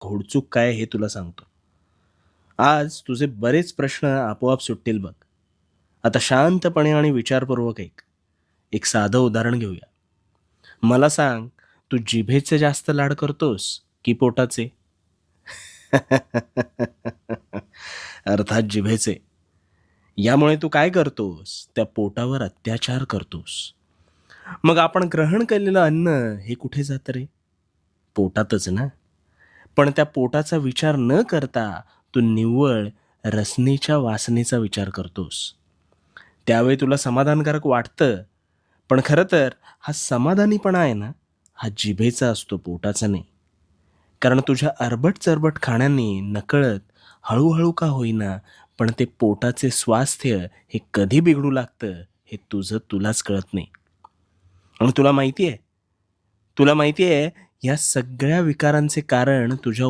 घोडचूक काय हे तुला सांगतो. आज तुझे बरेच प्रश्न आपोआप सुटतील बघ. आता शांतपणे आणि विचारपूर्वक ऐक. एक साधं उदाहरण घेऊया. मला सांग, तू जिभेचे जास्त लाड करतोस की पोटाचे? अर्थात जिभेचे. यामुळे तू काय करतोस? त्या पोटावर अत्याचार करतोस. मग आपण ग्रहण केलेलं अन्न हे कुठे जातं रे? पोटातच ना. पण त्या पोटाचा विचार न करता तू निव्वळ रसनेच्या वासनेचा विचार करतोस. त्यावेळी तुला समाधानकारक वाटतं, पण खरं तर हा समाधानीपणा आहे ना, हा जिभेचा असतो, पोटाचा नाही. कारण तुझ्या अरबट-चरबट खाण्याने नकळत हळू का होईना, पण ते पोटाचे स्वास्थ्य हे कधी बिघडू लागतं, हे तुलाच कळत नाही. आणि तुला माहिती आहे, या सगळ्या विकारांचे कारण तुझ्या